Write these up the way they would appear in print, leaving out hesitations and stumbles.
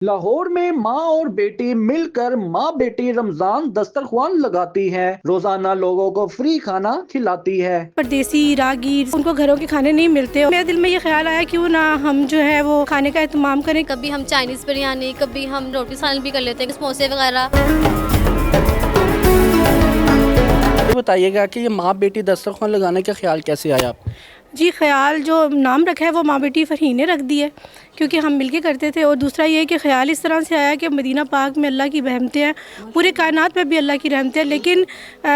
लाहौर में माँ और बेटी मिलकर माँ बेटी रमजान दस्तरख्वान लगाती है। रोजाना लोगों को फ्री खाना खिलाती है। परदेसी रागीर उनको घरों के खाने नहीं मिलते। मेरे दिल में ये ख्याल आया क्यों ना हम जो है वो खाने का एहतमाम करें। कभी हम चाइनीज़ बिरयानी, कभी हम रोटी सालन भी कर लेते हैं, समोसे वगैरह। ये बताइएगा कि ये माँ बेटी दस्तरख्वान लगाने का ख्याल कैसे आया आपको? जी, ख्याल जो नाम रखा है वो माँ बेटी फरहीन ने रख दी है, क्योंकि हम मिलके करते थे। और दूसरा ये है कि ख्याल इस तरह से आया कि मदीना पाक में अल्लाह की रहमतें हैं, पूरे कायनात में भी अल्लाह की रहमतें हैं, लेकिन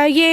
ये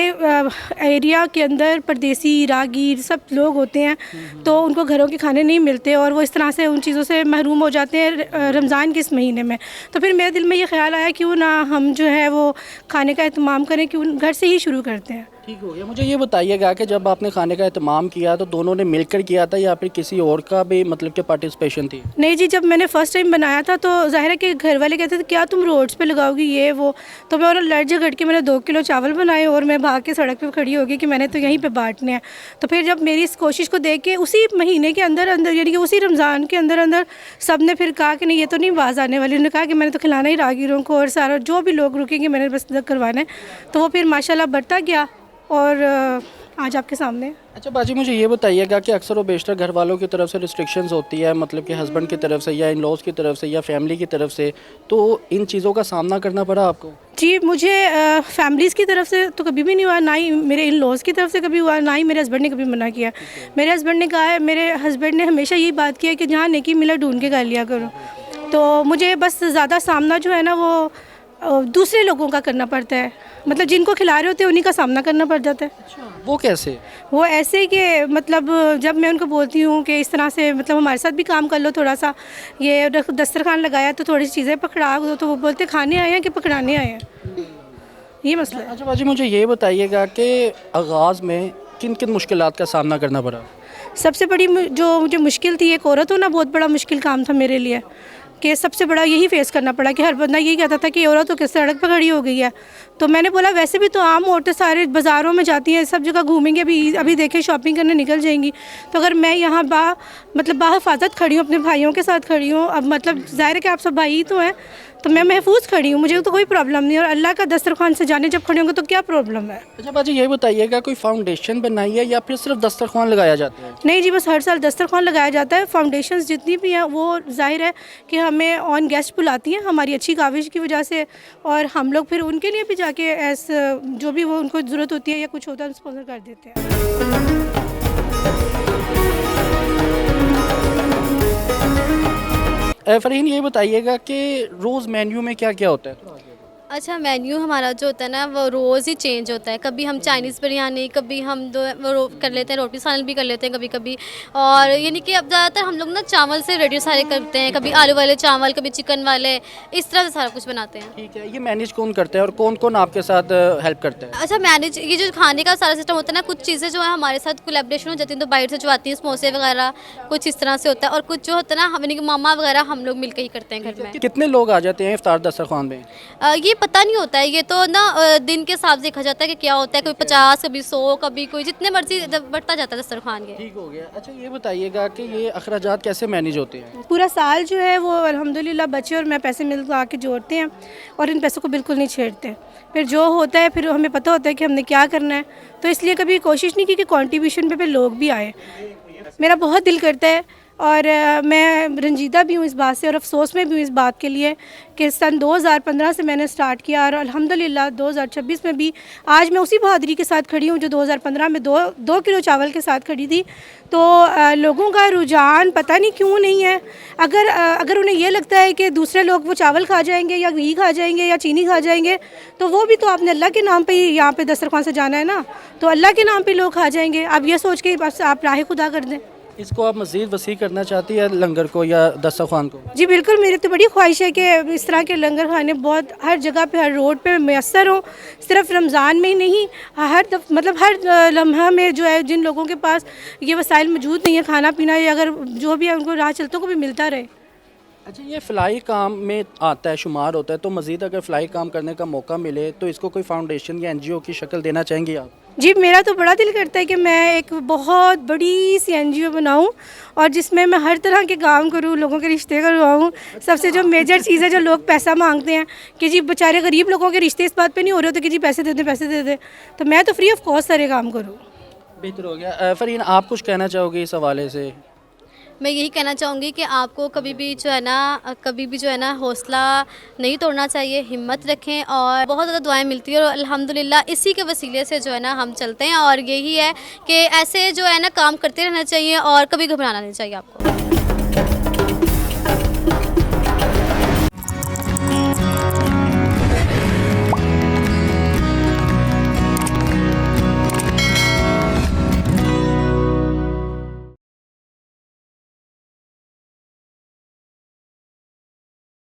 एरिया के अंदर परदेसी रागीर सब लोग होते हैं, तो उनको घरों के खाने नहीं मिलते और वो इस तरह से उन चीज़ों से महरूम हो जाते हैं रमज़ान के इस महीने में। तो फिर मेरे दिल में ये ख्याल आया क्यों ना हम जो है वो खाने का एहतमाम करें, क्यों घर से ही शुरू करते हैं। ठीक हो गया। मुझे ये बताइएगा कि जब आपने खाने का एहतमाम किया तो दोनों ने मिलकर किया था या फिर किसी और का भी मतलब कि पार्टिसिपेशन थी? नहीं जी, जब मैंने फ़र्स्ट टाइम बनाया था तो ज़ाहिर है कि घर वाले कहते थे क्या तुम रोड्स पे लगाओगी ये वो, तो मैं और लड़ झगड़ के मैंने 2 किलो चावल बनाए और मैं भाग के सड़क पे खड़ी हो गई कि मैंने तो यहीं पे बांटने हैं। तो फिर जब मेरी इस कोशिश को देख के उसी महीने के अंदर अंदर यानी कि उसी रमज़ान के अंदर अंदर सब ने फिर कहा कि नहीं ये तो नहीं आवाज़ आने वाली। उन्होंने कहा कि मैंने तो खिलाना ही राहगीरों को और सारा जो भी लोग रुकेंगे मैंने बस करवाना है। तो वो फिर माशाल्लाह बढ़ता गया और आज आपके सामने। अच्छा बाजी, मुझे ये बताइएगा कि अक्सर व बेशतर घर वालों की तरफ से रिस्ट्रिक्शंस होती है, मतलब कि हस्बैंड की तरफ से या इन लॉज की तरफ से या फैमिली की तरफ से, तो इन चीज़ों का सामना करना पड़ा आपको? जी, मुझे फैमिलीज़ की तरफ से तो कभी भी नहीं हुआ, ना ही मेरे इन लॉज़ की तरफ से कभी हुआ, ना ही मेरे हस्बैंड ने कभी मना किया। मेरे हस्बैंड ने कहा है, मेरे हस्बैंड ने हमेशा यही बात की है कि जहाँ नेकी मिले ढूंढ के खा लिया करो। तो मुझे बस ज़्यादा सामना जो है ना वो दूसरे लोगों का करना पड़ता है, मतलब जिनको खिला रहे होते हैं उन्हीं का सामना करना पड़ जाता है। वो कैसे? वो ऐसे कि मतलब जब मैं उनको बोलती हूँ कि इस तरह से मतलब हमारे साथ भी काम कर लो थोड़ा सा, ये दस्तरखान लगाया तो थोड़ी सी चीज़ें पकड़ा दो, तो वो बोलते खाने आए हैं कि पकड़ाने आए हैं, ये मसला है। अच्छा बाजी, मुझे ये बताइएगा कि आगाज़ में किन किन मुश्किलात का सामना करना पड़ा? सबसे बड़ी जो मुझे मुश्किल थी, एक औरत होना बहुत बड़ा मुश्किल काम था मेरे लिए, कि सबसे बड़ा यही फेस करना पड़ा कि हर बंदा यही कहता था कि औरत तो किस सड़क पर खड़ी हो गई है। तो मैंने बोला वैसे भी तो आम औरतें सारे बाज़ारों में जाती हैं, सब जगह घूमेंगे, अभी देखें शॉपिंग करने निकल जाएंगी, तो अगर मैं यहाँ मतलब बाहिफाजत खड़ी हूँ, अपने भाइयों के साथ खड़ी हूँ, अब मतलब ज़ाहिर है कि आप सब भाई ही तो हैं, तो मैं महफूज खड़ी हूँ, मुझे तो कोई प्रॉब्लम नहीं। और अल्लाह का दस्तरखान से जाने जब खड़े होंगे तो क्या प्रॉब्लम है। अच्छा बाजी, ये बताइएगा कोई फाउंडेशन बनाई है या फिर सिर्फ दस्तरख्वान लगाया जाता है? नहीं जी, बस हर साल दस्तरखान लगाया जाता है। फाउंडेशंस जितनी भी हैं वो ज़ाहिर है कि हमें ऑन गेस्ट बुलाती हैं हमारी अच्छी काविश की वजह से, और हम लोग फिर उनके लिए भी जाके जो भी वो उनको ज़रूरत होती है या कुछ होता है स्पॉन्सर कर देते हैं। फरहीन, ये बताइएगा कि रोज़ मेन्यू में क्या क्या होता है? अच्छा, मेन्यू हमारा जो होता है ना वो रोज़ ही चेंज होता है। कभी हम चाइनीज़ बिरयानी, कभी हम कर लेते हैं, रोटी सालन भी कर लेते हैं कभी कभी। और यानी कि अब ज़्यादातर हम लोग ना चावल से रेडी सारे करते हैं, कभी आलू वाले चावल, कभी चिकन वाले, इस तरह से सारा कुछ बनाते हैं। ठीक है, ये मैनेज कौन करता है और कौन कौन आपके साथ हेल्प करता है? अच्छा, मैनेज ये जो खाने का सारा सिस्टम होता है ना, कुछ चीज़ें जो है हमारे साथ कोलैबोरेशन हो जाती हैं, तो बाहर से जो आती हैं समोसे वगैरह कुछ इस तरह से होता है, और कुछ जो होता है ना यानी कि मामा वगैरह हम लोग मिलकर ही करते हैं घर में। कितने लोग आ जाते हैं इफ्तार दस्तरख्वान में? ये पता नहीं होता है, ये तो ना दिन के हिसाब से देखा जाता है कि क्या होता है, कभी 50, कभी 100, कभी कोई जितने मर्जी बढ़ता जाता है दस्तरखान के। ठीक हो गया। अच्छा ये बताइएगा कि ये अखराजात कैसे मैनेज होते हैं? पूरा साल जो है वो अल्हम्दुलिल्लाह बच्चे और मैं पैसे मिलवा के जोड़ते हैं और इन पैसों को बिल्कुल नहीं छेड़ते। फिर जो होता है फिर हमें पता होता है कि हमने क्या करना है, तो इसलिए कभी कोशिश नहीं की कि कंट्रीब्यूशन पे लोग भी आए। मेरा बहुत दिल करता है और मैं रंजीदा भी हूँ इस बात से और अफसोस में भी हूँ इस बात के लिए कि सन 2015 से मैंने स्टार्ट किया और अल्हम्दुलिल्लाह 2026 में भी आज मैं उसी बहादुरी के साथ खड़ी हूँ जो 2015 में दो किलो चावल के साथ खड़ी थी। तो लोगों का रुझान पता नहीं क्यों नहीं है। अगर उन्हें ये लगता है कि दूसरे लोग वो चावल खा जाएंगे या घी खा जाएंगे या चीनी खा जाएंगे, तो वो भी तो आपने अल्लाह के नाम पे ही यहाँ पे दस्तरखान से जाना है ना, तो अल्लाह के नाम पे लोग खा जाएंगे। आप ये सोच के बस आप राह खुदा कर दें। इसको आप मज़ीद वसी करना चाहती है लंगर को या दस्तरख्वान को? जी बिल्कुल, मेरी तो बड़ी ख्वाहिश है कि इस तरह के लंगर खाने बहुत हर जगह पे हर रोड पे मैसर हों, सिर्फ रमज़ान में ही नहीं, मतलब हर लम्हा में जो है जिन लोगों के पास ये वसाइल मौजूद नहीं है खाना पीना, या अगर जो भी है उनको राह चलतों को भी मिलता रहे। अच्छा, ये फ़लाई काम में आता है, शुमार होता है, तो मज़ीद अगर फ़लाई काम करने का मौका मिले तो इसको कोई फाउंडेशन या NGO की शक्ल देना चाहेंगी आप? जी, मेरा तो बड़ा दिल करता है कि मैं एक बहुत बड़ी सी एनजीओ बनाऊं और जिसमें मैं हर तरह के काम करूं, लोगों के रिश्ते करवाऊं। सबसे जो मेजर चीज़ है, जो लोग पैसा मांगते हैं कि जी बेचारे गरीब लोगों के रिश्ते इस बात पे नहीं हो रहे होते कि जी पैसे दे दें, पैसे दे दें, तो मैं तो फ्री ऑफ कॉस्ट सारे काम करूँ। बेहतर हो गया। फ़रहीन, आप कुछ कहना चाहोगे इस हवाले से? मैं यही कहना चाहूँगी कि आपको कभी भी जो है ना कभी भी जो है ना हौसला नहीं तोड़ना चाहिए, हिम्मत रखें और बहुत ज़्यादा दुआएं मिलती हैं और अल्हम्दुलिल्लाह इसी के वसीले से जो है ना हम चलते हैं। और यही है कि ऐसे जो है ना काम करते रहना चाहिए और कभी घबराना नहीं चाहिए आपको।